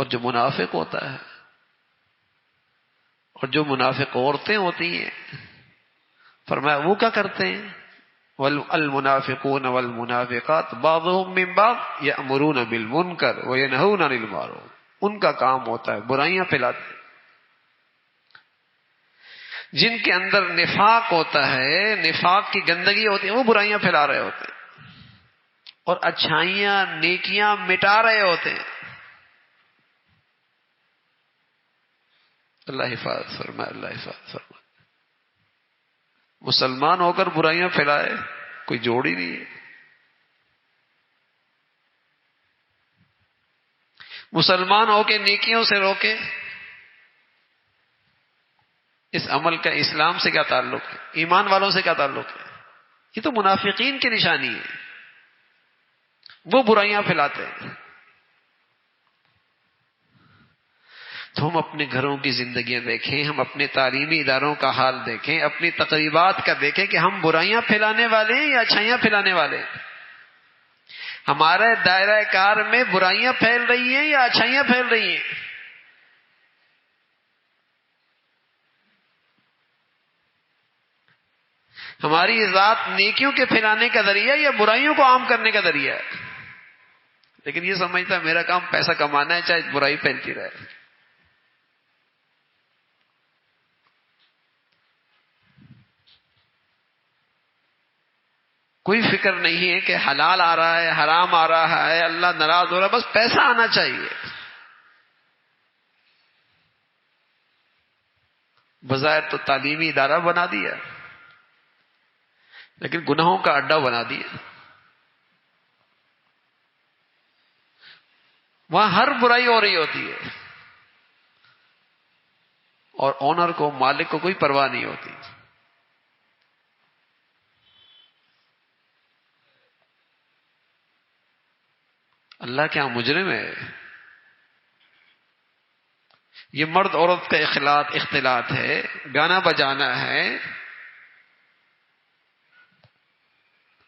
اور جو منافق ہوتا ہے اور جو منافق عورتیں ہوتی ہیں، فرمایا وہ کیا کرتے ہیں؟ والمنافقون والمنافقات بعضهم من بعض یأمرون بالمنکر وینہون عن المعروف، ان کا کام ہوتا ہے برائیاں پھیلاتے ہیں۔ جن کے اندر نفاق ہوتا ہے، نفاق کی گندگی ہوتی ہے، وہ برائیاں پھیلا رہے ہوتے ہیں اور اچھائیاں نیکیاں مٹا رہے ہوتے ہیں۔ اللہ حفاظت فرمائے، اللہ حفاظت فرمائے۔ مسلمان ہو کر برائیاں پھیلائے کوئی جوڑ ہی نہیں ہے۔ مسلمان ہو کے نیکیوں سے روکے، اس عمل کا اسلام سے کیا تعلق ہے؟ ایمان والوں سے کیا تعلق ہے؟ یہ تو منافقین کی نشانی ہے، وہ برائیاں پھیلاتے ہیں۔ تو ہم اپنے گھروں کی زندگیاں دیکھیں، ہم اپنے تعلیمی اداروں کا حال دیکھیں، اپنی تقریبات کا دیکھیں کہ ہم برائیاں پھیلانے والے ہیں یا اچھائیاں پھیلانے والے ہیں۔ ہمارے دائرہ کار میں برائیاں پھیل رہی ہیں یا اچھائیاں پھیل رہی ہیں؟ ہماری ذات نیکیوں کے پھیلانے کا ذریعہ یا برائیوں کو عام کرنے کا ذریعہ ہے؟ لیکن یہ سمجھتا ہے میرا کام پیسہ کمانا ہے، چاہے برائی پھیلتی رہے۔ کوئی فکر نہیں ہے کہ حلال آ رہا ہے، حرام آ رہا ہے، اللہ ناراض ہو رہا ہے، بس پیسہ آنا چاہیے۔ بظاہر تو تعلیمی ادارہ بنا دیا، لیکن گناہوں کا اڈا بنا دیا۔ وہاں ہر برائی ہو رہی ہوتی ہے اور اونر کو، مالک کو کوئی پرواہ نہیں ہوتی۔ اللہ کیا مجرم ہے؟ یہ مرد عورت کا اختلاط ہے، گانا بجانا ہے،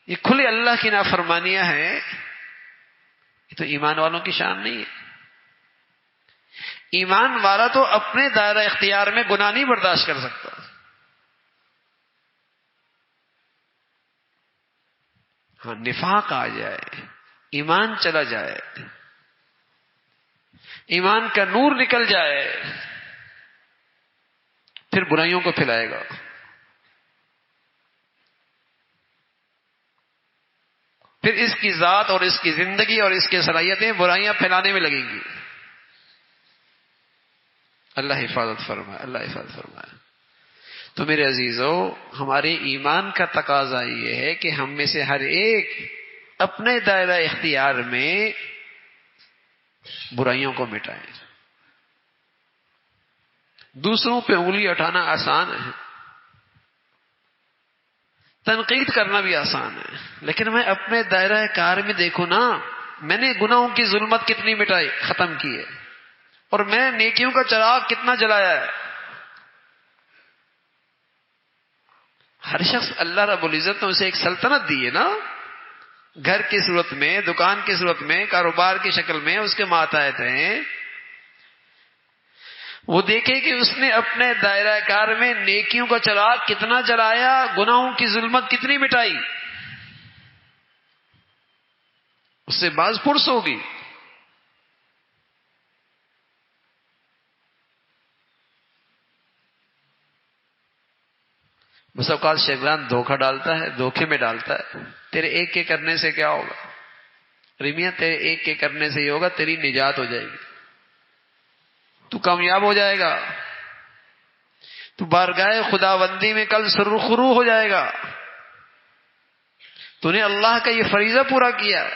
یہ کھلے اللہ کی نافرمانیاں ہیں۔ یہ تو ایمان والوں کی شان نہیں ہے۔ ایمان والا تو اپنے دائرہ اختیار میں گناہ نہیں برداشت کر سکتا۔ ہاں نفاق آ جائے، ایمان چلا جائے، ایمان کا نور نکل جائے، پھر برائیوں کو پھیلائے گا۔ پھر اس کی ذات اور اس کی زندگی اور اس کی صلاحیتیں برائیاں پھیلانے میں لگیں گی۔ اللہ حفاظت فرمائے، اللہ حفاظت فرمائے۔ تو میرے عزیزو، ہمارے ایمان کا تقاضا یہ ہے کہ ہم میں سے ہر ایک اپنے دائرہ اختیار میں برائیوں کو مٹائیں۔ دوسروں پہ انگلی اٹھانا آسان ہے، تنقید کرنا بھی آسان ہے، لیکن میں اپنے دائرہ کار میں دیکھوں نا، میں نے گناہوں کی ظلمت کتنی مٹائی، ختم کی ہے، اور میں نیکیوں کا چراغ کتنا جلایا ہے۔ ہر شخص اللہ رب العزت نے اسے ایک سلطنت دی ہے نا، گھر کی صورت میں، دکان کی صورت میں، کاروبار کی شکل میں اس کے ماتحت ہیں۔ وہ دیکھے کہ اس نے اپنے دائرہ کار میں نیکیوں کا چراغ کتنا جلایا، گناہوں کی ظلمت کتنی مٹائی، اس سے باز پرس ہوگی۔ بس اوقات شیطان دھوکہ ڈالتا ہے، دھوکے میں ڈالتا ہے، تیرے ایک کے کرنے سے کیا ہوگا، ریمیاں تیرے ایک کے کرنے سے یہ ہوگا، تیری نجات ہو جائے گی، تو کامیاب ہو جائے گا، تو بارگاہ خداوندی میں کل سرخرو ہو جائے گا، تو نے اللہ کا یہ فریضہ پورا کیا۔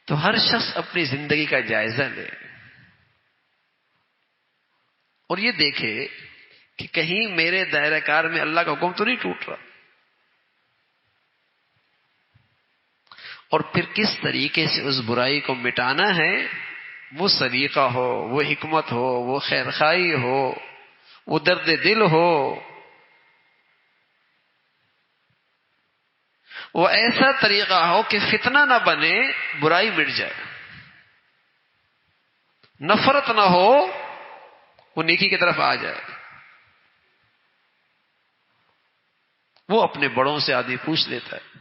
تو ہر شخص اپنی زندگی کا جائزہ لے اور یہ دیکھے کہ کہیں میرے دائرہ کار میں اللہ کا حکم تو نہیں ٹوٹ رہا، اور پھر کس طریقے سے اس برائی کو مٹانا ہے، وہ سلیقہ ہو، وہ حکمت ہو، وہ خیرخواہی ہو، وہ درد دل ہو، وہ ایسا طریقہ ہو کہ فتنہ نہ بنے، برائی مٹ جائے، نفرت نہ ہو، وہ نیکی کی طرف آ جائے۔ وہ اپنے بڑوں سے آدمی پوچھ لیتا ہے،